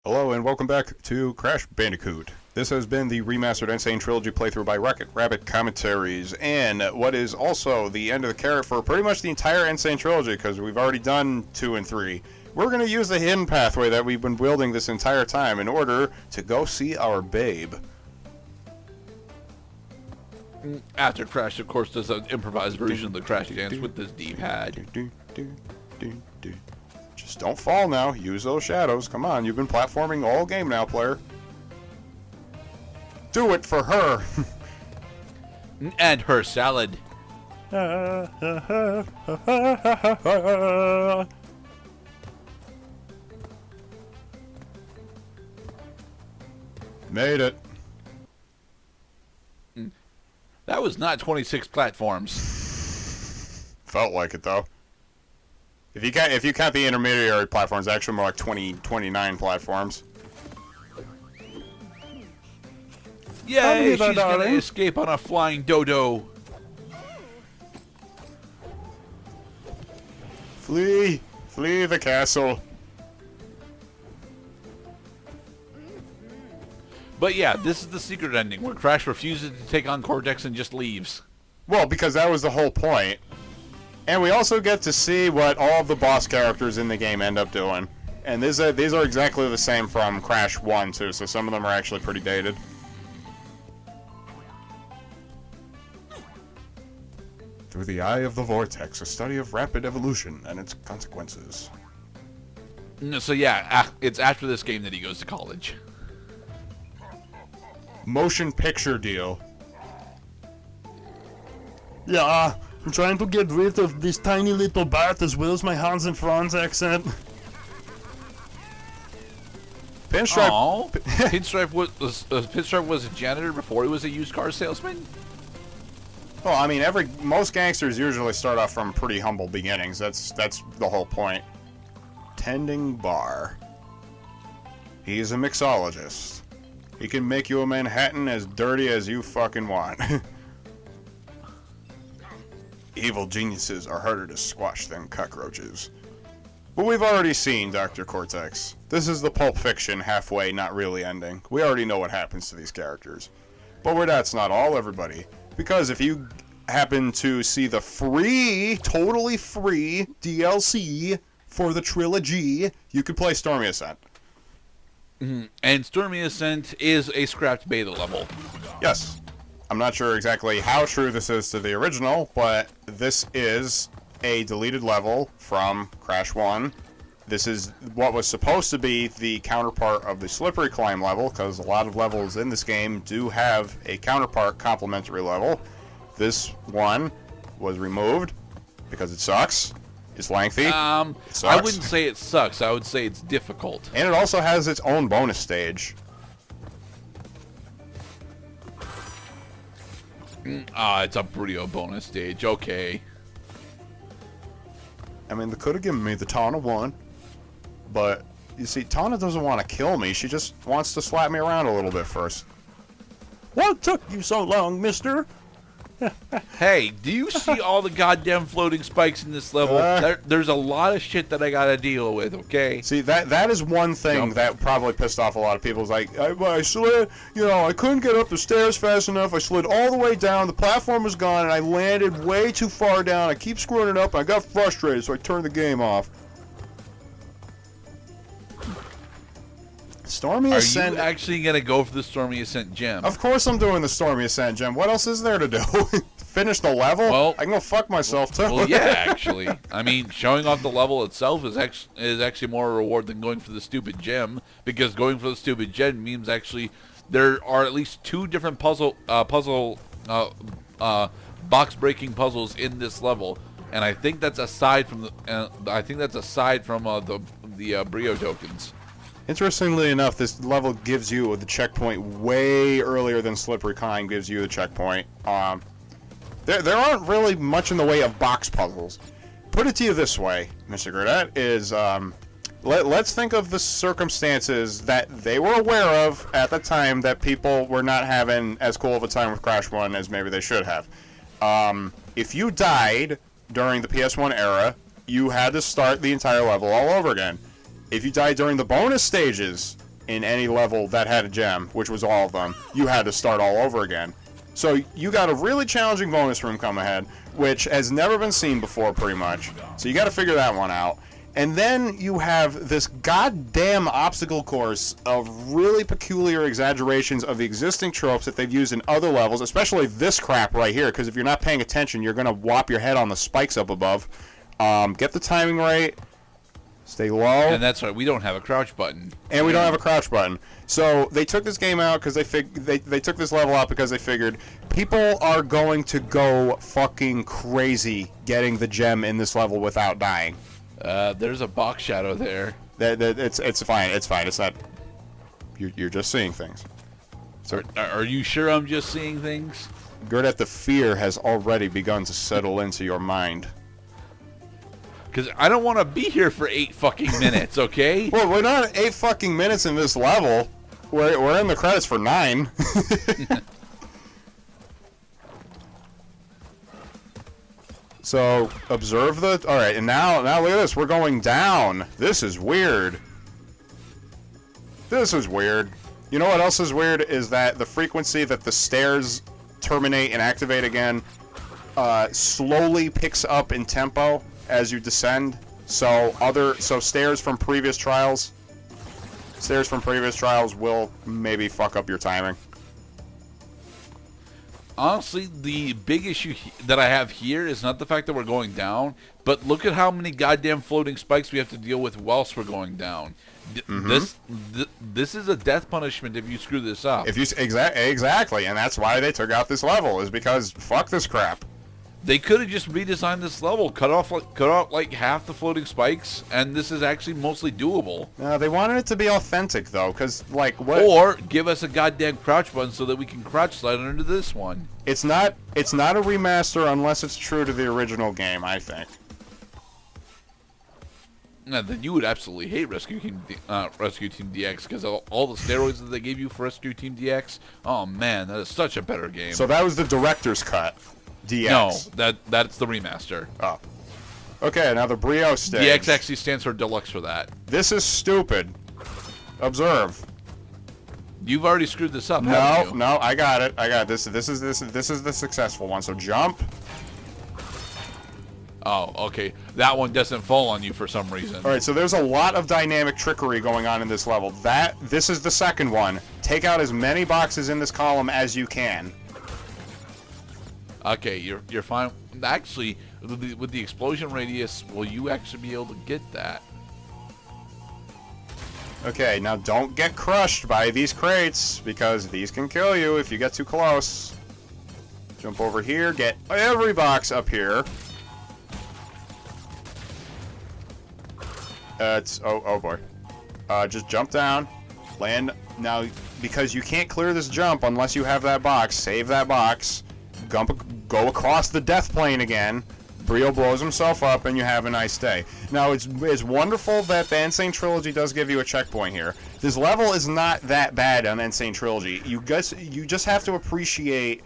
Hello and welcome back to Crash Bandicoot. This has been the remastered Sane trilogy playthrough by Rocket Rabbit Commentaries, and what is also the end of the carrot for pretty much the entire Sane trilogy, because we've already done 2 and 3. We're going to use the hidden pathway that we've been building this entire time in order to go see our babe. After Crash, of course, does an improvised version of the Crash dance with this D-pad. Just don't fall now. Use those shadows. Come on, you've been platforming all game now, player. Do it for her. And her salad. Made it. That was not 26 platforms. Felt like it, though. If you count the intermediary platforms, actually more like 29 platforms. Yay, she's gonna escape on a flying dodo. Flee! Flee the castle. But yeah, this is the secret ending, where Crash refuses to take on Cortex and just leaves. Well, because that was the whole point. And we also get to see what all of the boss characters in the game end up doing. And these are exactly the same from Crash 1, too, so some of them are actually pretty dated. Through the Eye of the Vortex, a study of rapid evolution and its consequences. So yeah, it's after this game that he goes to college. Motion picture deal. Yeah, I'm trying to get rid of this tiny little bat as well as my Hans and Franz accent. Pinstripe. Oh, Pinstripe was a janitor before he was a used car salesman. Well, I mean, most gangsters usually start off from pretty humble beginnings. That's the whole point. Tending bar. He's a mixologist. He can make you a Manhattan as dirty as you fucking want. Evil geniuses are harder to squash than cockroaches. But we've already seen Dr. Cortex. This is the Pulp Fiction halfway, not really ending. We already know what happens to these characters. But that's not all, everybody. Because if you happen to see the free, totally free DLC for the trilogy, you could play Stormy Ascent. And Stormy Ascent is a scrapped beta level. Yes. I'm not sure exactly how true this is to the original, but this is a deleted level from Crash 1. This is what was supposed to be the counterpart of the Slippery Climb level, because a lot of levels in this game do have a counterpart complementary level. This one was removed because it sucks. It's lengthy. It sucks. I wouldn't say it sucks. I would say it's difficult. And it also has its own bonus stage. It's a Brio bonus stage. Okay. I mean, they could have given me the Tawna one. But, you see, Tawna doesn't want to kill me. She just wants to slap me around a little bit first. What took you so long, mister? Hey, do you see all the goddamn floating spikes in this level? There's a lot of shit that I gotta deal with, okay? See, that is one thing that probably pissed off a lot of people. It's like, I slid, I couldn't get up the stairs fast enough. I slid all the way down. The platform was gone, and I landed way too far down. I keep screwing it up. I got frustrated, so I turned the game off. Stormy Ascent. Are you actually going to go for the Stormy Ascent gem? Of course I'm doing the Stormy Ascent gem. What else is there to do? Finish the level? Well, I can go fuck myself, too. Well, yeah, actually. I mean, showing off the level itself is actually more a reward than going for the stupid gem, because going for the stupid gem means actually there are at least 2 different box-breaking puzzles in this level, and I think that's aside from the Brio tokens. Interestingly enough, this level gives you the checkpoint way earlier than Slippery Climb gives you the checkpoint. There aren't really much in the way of box puzzles. Put it to you this way, Mr. Gurdett, is let's think of the circumstances that they were aware of at the time that people were not having as cool of a time with Crash 1 as maybe they should have. If you died during the PS1 era, you had to start the entire level all over again. If you died during the bonus stages, in any level that had a gem, which was all of them, you had to start all over again. So you got a really challenging bonus room come ahead, which has never been seen before, pretty much. So you got to figure that one out. And then you have this goddamn obstacle course of really peculiar exaggerations of the existing tropes that they've used in other levels, especially this crap right here, because if you're not paying attention, you're going to whop your head on the spikes up above. Get the timing right. Stay low. And that's right, we don't have a crouch button. And we don't have a crouch button. So they took this game out because they took this level out because they figured people are going to go fucking crazy getting the gem in this level without dying. There's a box shadow there. It's fine. It's fine. It's not. You're just seeing things. So, are you sure I'm just seeing things? Gurdet, the fear has already begun to settle into your mind. Because I don't want to be here for 8 fucking minutes, okay? Well, we're not 8 fucking minutes in this level. We're in the credits for 9. So, observe the... Alright, and now look at this. We're going down. This is weird. This is weird. You know what else is weird? Is that the frequency that the stairs terminate and activate again slowly picks up in tempo as you descend. So, stairs from previous trials... Stairs from previous trials will maybe fuck up your timing. Honestly, the big issue that I have here is not the fact that we're going down, but look at how many goddamn floating spikes we have to deal with whilst we're going down. This is a death punishment if you screw this up. If you exactly, and that's why they took out this level, is because fuck this crap. They could have just redesigned this level, cut off like half the floating spikes, and this is actually mostly doable. No, they wanted it to be authentic though, because like what? Or give us a goddamn crouch button so that we can crouch slide under this one. It's not a remaster unless it's true to the original game, I think. Now, then you would absolutely hate Rescue Team DX because of all the steroids that they gave you for Rescue Team DX. Oh man, that is such a better game. So that was the director's cut. DX. No, that's the remaster. Oh. Okay, now the Brio stage. DX actually stands for deluxe for that. This is stupid. Observe. You've already screwed this up, haven't you? No, I got it. This is the successful one. So jump. Oh, okay. That one doesn't fall on you for some reason. All right, so there's a lot of dynamic trickery going on in this level. This is the second one. Take out as many boxes in this column as you can. Okay, you're fine. Actually, with the explosion radius, will you actually be able to get that? Okay, now don't get crushed by these crates, because these can kill you if you get too close. Jump over here, get every box up here. Oh boy. Just jump down, land. Now, because you can't clear this jump unless you have that box, save that box. Go across the death plane again. Brio blows himself up, and you have a nice day. Now, it's wonderful that the Insane Trilogy does give you a checkpoint here. This level is not that bad on Insane Trilogy. You just have to appreciate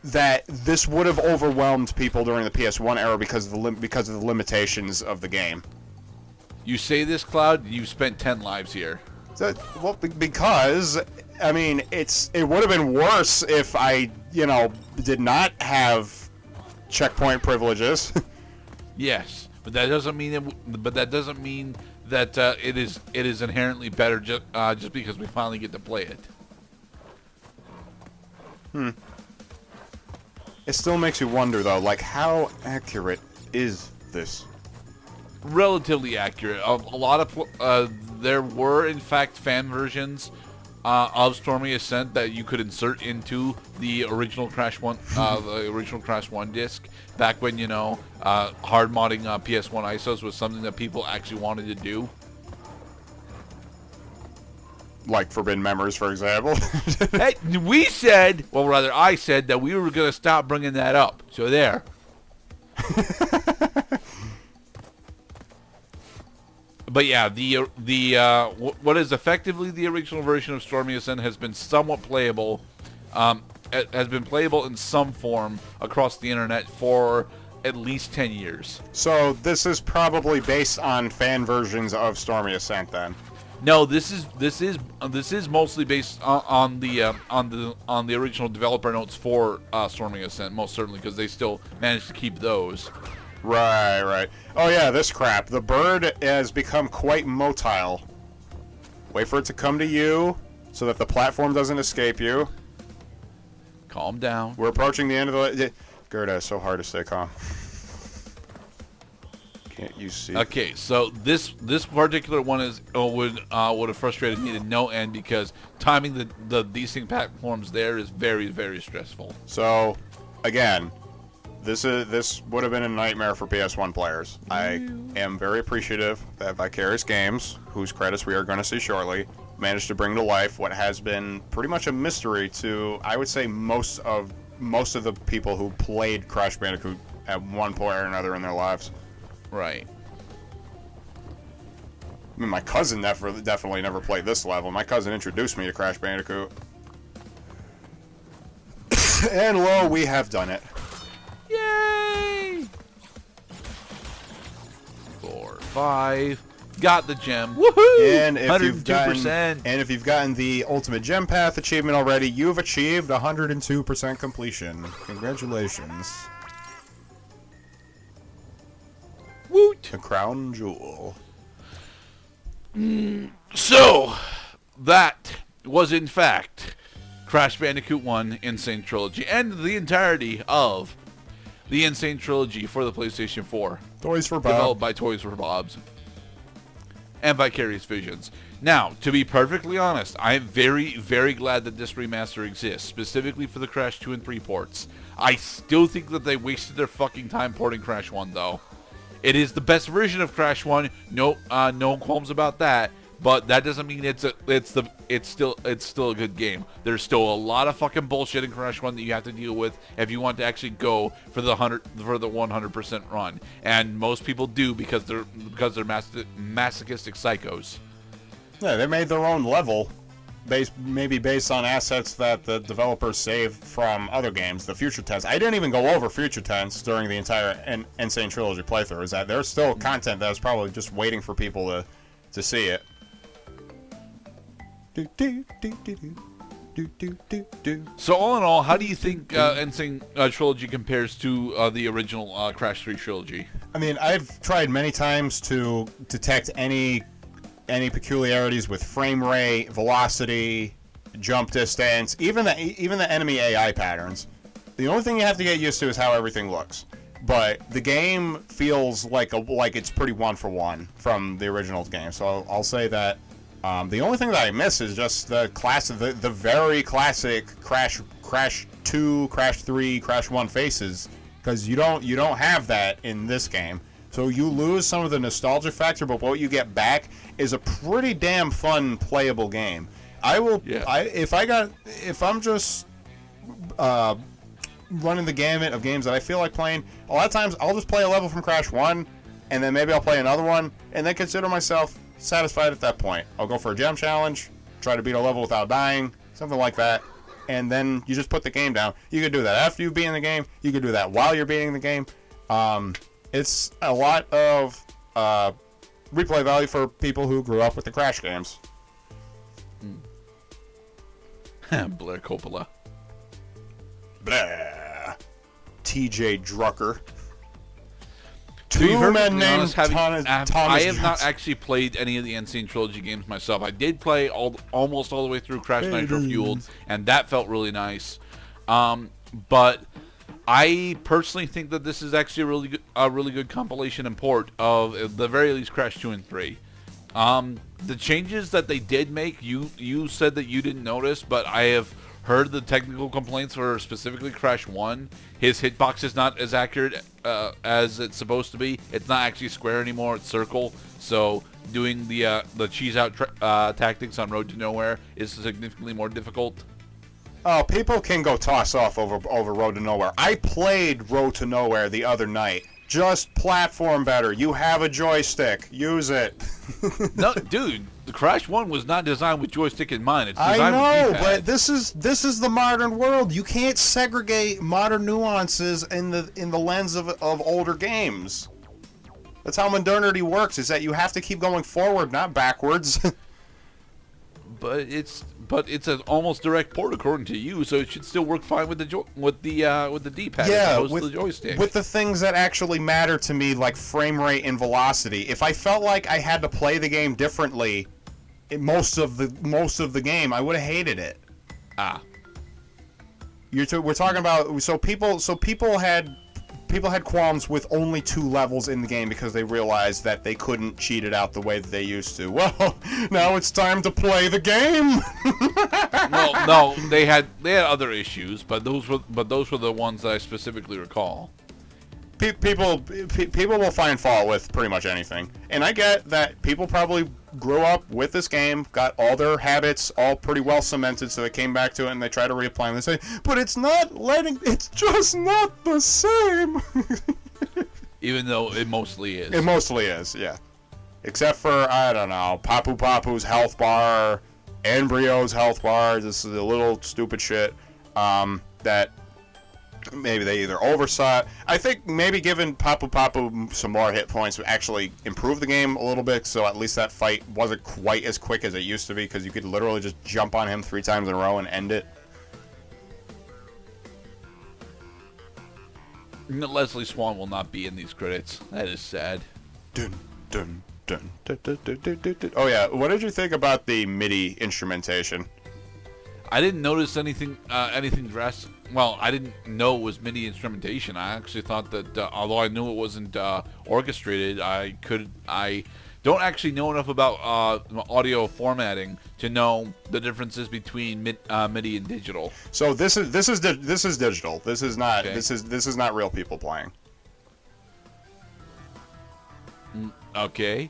that this would have overwhelmed people during the PS1 era because of the limitations of the game. You say this, Cloud, you've spent 10 lives here. Well, because, I mean, it would have been worse if I, did not have checkpoint privileges. Yes, but that doesn't mean that it is inherently better just because we finally get to play it. It still makes you wonder, though, like, how accurate is this? Relatively accurate. A lot of there were in fact fan versions of Stormy Ascent that you could insert into the original Crash 1 disc back when hard modding PS1 ISOs was something that people actually wanted to do. Like Forbidden Memories, for example. Hey, I said that we were going to stop bringing that up. So there. But yeah, what is effectively the original version of Stormy Ascent has been somewhat playable. It has been playable in some form across the internet for at least 10 years. So this is probably based on fan versions of Stormy Ascent, then. No, this is mostly based on the original developer notes for Storming Ascent, most certainly, because they still managed to keep those. Right, right. Oh yeah, this crap. The bird has become quite motile. Wait for it to come to you, so that the platform doesn't escape you. Calm down. We're approaching the end of the... Gerda, it's so hard to stay calm. Can't you see? Okay, so this particular one is would have frustrated me to no end because timing the desync platforms there is very, very stressful. So, again, this would have been a nightmare for PS1 players. I am very appreciative that Vicarious Games, whose credits we are going to see shortly, managed to bring to life what has been pretty much a mystery to, I would say, most of the people who played Crash Bandicoot at one point or another in their lives. Right. I mean, my cousin definitely never played this level. My cousin introduced me to Crash Bandicoot. And lo, we have done it. Yay! 4, 5. Got the gem. Woohoo! And if 102%. If you've gotten the Ultimate Gem Path achievement already, you've achieved 102% completion. Congratulations. Woot! The crown jewel. So, that was in fact Crash Bandicoot 1 Insane Trilogy and the entirety of the Insane Trilogy for the PlayStation 4. Toys for Bob. Developed by Toys for Bob's and Vicarious Visions. Now, to be perfectly honest, I am very, very glad that this remaster exists, specifically for the Crash 2 and 3 ports. I still think that they wasted their fucking time porting Crash 1, though. It is the best version of Crash 1, no qualms about that, but that doesn't mean it's still a good game. There's still a lot of fucking bullshit in Crash 1 that you have to deal with if you want to actually go for the 100% run. And most people do because they're masochistic psychos. Yeah, they made their own level, maybe based on assets that the developers saved from other games. The Future Tense. I didn't even go over Future Tense during the entire Insane Trilogy playthrough. Is that there's still content that was probably just waiting for people to see it. So all in all, how do you think Insane Trilogy compares to the original Crash 3 trilogy? I mean, I've tried many times to detect any peculiarities with frame rate, velocity, jump distance, even the enemy AI patterns. The only thing you have to get used to is how everything looks. But the game feels like it's pretty one for one from the original game. So I'll say that the only thing that I miss is just the very classic Crash 2, Crash 3, Crash 1 faces, because you don't have that in this game. So you lose some of the nostalgia factor, but what you get back is a pretty damn fun playable game. If I'm just running the gamut of games that I feel like playing, a lot of times I'll just play a level from Crash 1, and then maybe I'll play another one, and then consider myself satisfied at that point. I'll go for a gem challenge, try to beat a level without dying, something like that, and then you just put the game down. You can do that after you've beaten the game, you can do that while you're beating the game. It's a lot of replay value for people who grew up with the Crash games. Blair Coppola. Blah. TJ Drucker. Two men named I have Johnson. not actually played any of the Insane Trilogy games myself. I did play almost all the way through Crash Nitro Fueled, and that felt really nice. But I personally think that this is actually a really good compilation and port of, at the very least, Crash 2 and 3. The changes that they did make, you said that you didn't notice, but I have heard the technical complaints for specifically Crash 1. His hitbox is not as accurate as it's supposed to be. It's not actually square anymore, it's circle. So doing the cheese out tactics on Road to Nowhere is significantly more difficult. Oh, people can go toss off over Road to Nowhere. I played Road to Nowhere the other night. Just platform better. You have a joystick. Use it. No, dude, the Crash 1 was not designed with joystick in mind. It's designed I know, with but this is the modern world. You can't segregate modern nuances in the lens of older games. That's how modernity works, is that you have to keep going forward, not backwards. but it's an almost direct port according to you, so it should still work fine with the D-pad as opposed to the joystick. With the things that actually matter to me, like frame rate and velocity. If I felt like I had to play the game differently, most of the game, I would have hated it. We're talking about people had qualms with only 2 levels in the game because they realized that they couldn't cheat it out the way that they used to. Well, now it's time to play the game. Well, no, they had other issues, but those were the ones that I specifically recall. People will find fault with pretty much anything, and I get that people probably grew up with this game, got all their habits all pretty well cemented, so they came back to it and they try to reapply them. They say, but it's just not the same. Even though it mostly is. It mostly is, yeah. Except for, I don't know, Papu Papu's health bar, Embryo's health bar. This is a little stupid shit that maybe they either oversaw it. I think maybe giving Papu Papu some more hit points would actually improve the game a little bit, so at least that fight wasn't quite as quick as it used to be, because you could literally just jump on him 3 times in a row and end it. Leslie Swan will not be in these credits. That is sad. Dun, dun, dun, dun, dun, dun, dun, dun, dun. Oh yeah, what did you think about the MIDI instrumentation? I didn't notice anything drastic. Well, I didn't know it was MIDI instrumentation. I actually thought that, although I knew it wasn't orchestrated, I don't actually know enough about audio formatting to know the differences between MIDI and digital. So this is digital. This is not Okay. this is not real people playing. Okay.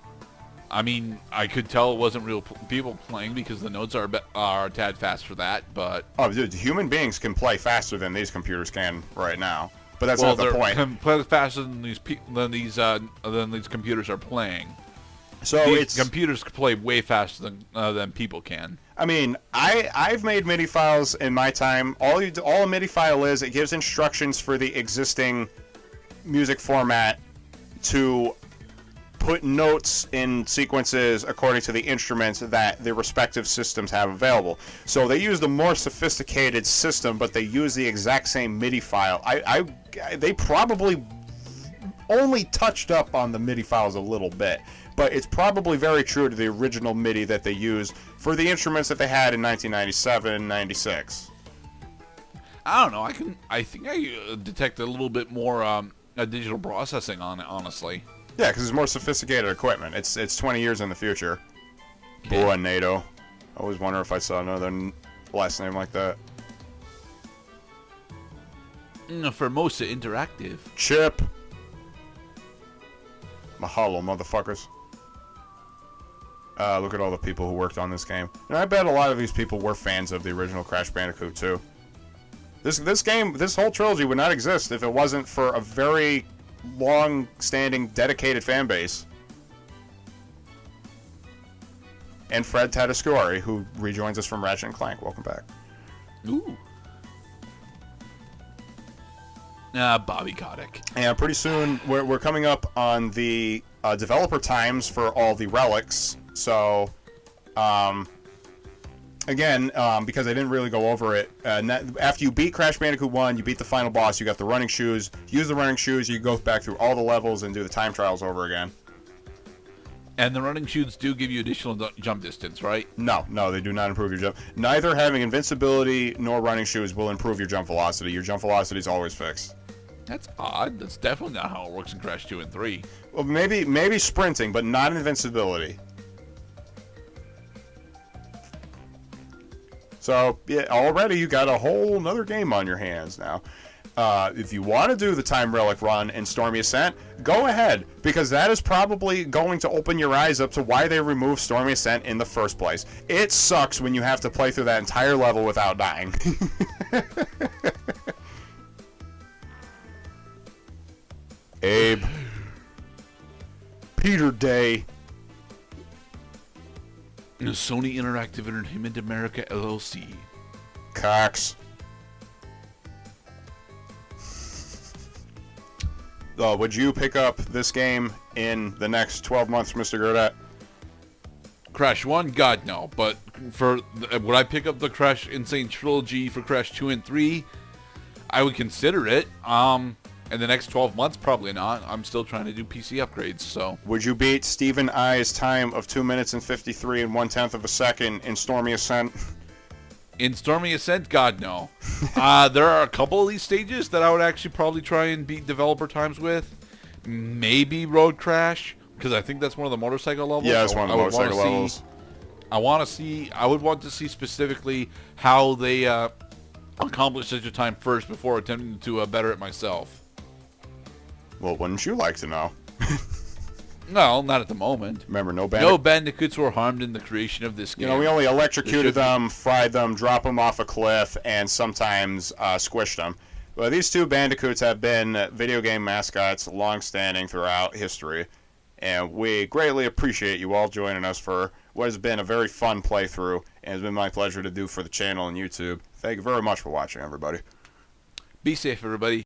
I mean, I could tell it wasn't real people playing because the notes are a tad fast for that, but... Oh, dude, human beings can play faster than these computers can right now. But that's well, not the point. they're play faster than these computers are playing. So These computers can play way faster than people can. I mean, I've made MIDI files in my time. All a MIDI file is, it gives instructions for the existing music format to put notes in sequences according to the instruments that the respective systems have available. So they use the more sophisticated system, but they use the exact same MIDI file. They probably only touched up on the MIDI files a little bit, but it's probably very true to the original MIDI that they used for the instruments that they had in 1997, 96. I don't know. I think I detect a little bit more digital processing on it, honestly. Yeah, because it's more sophisticated equipment. It's 20 years in the future. Okay. Boy, NATO. I always wonder if I saw another last name like that. Formosa Interactive. Chip. Mahalo, motherfuckers. Look at all the people who worked on this game. And I bet a lot of these people were fans of the original Crash Bandicoot, too. This game, this whole trilogy would not exist if it wasn't for a very long-standing, dedicated fan base. And Fred Tatasciore, who rejoins us from Ratchet & Clank. Welcome back. Ooh. Bobby Kotick. And pretty soon, we're coming up on the developer times for all the relics. So, again, because I didn't really go over it, after you beat Crash Bandicoot 1, you beat the final boss, you got the running shoes. Use the running shoes, you go back through all the levels and do the time trials over again. And the running shoes do give you additional jump distance, right? No, they do not improve your jump. Neither having invincibility nor running shoes will improve your jump velocity. Your jump velocity is always fixed. That's odd. That's definitely not how it works in Crash 2 and 3. Well, maybe sprinting, but not invincibility. So, yeah, already you got a whole nother game on your hands now. If you want to do the Time Relic run in Stormy Ascent, go ahead, because that is probably going to open your eyes up to why they removed Stormy Ascent in the first place. It sucks when you have to play through that entire level without dying. Abe. Peter Day. Sony Interactive Entertainment America, LLC. Cox. Would you pick up this game in the next 12 months, Mr. Gurdett? Crash 1? God, no. But would I pick up the Crash Insane Trilogy for Crash 2 and 3? I would consider it. In the next 12 months, probably not. I'm still trying to do PC upgrades, so. Would you beat Stephen I's time of 2 minutes and 53 and 1/10 of a second in Stormy Ascent? In Stormy Ascent, God, no. There are a couple of these stages that I would actually probably try and beat developer times with. Maybe Road Crash, because I think that's one of the motorcycle levels. Yeah, it's one of the motorcycle levels. I would want to see specifically how they accomplish such a time first before attempting to better it myself. Well, wouldn't you like to know? No, not at the moment. Remember, no bandicoots were harmed in the creation of this game. You know, we only electrocuted them, fried them, dropped them off a cliff, and sometimes squished them. Well, these two bandicoots have been video game mascots long-standing throughout history, and we greatly appreciate you all joining us for what has been a very fun playthrough, and it's been my pleasure to do for the channel and YouTube. Thank you very much for watching, everybody. Be safe, everybody.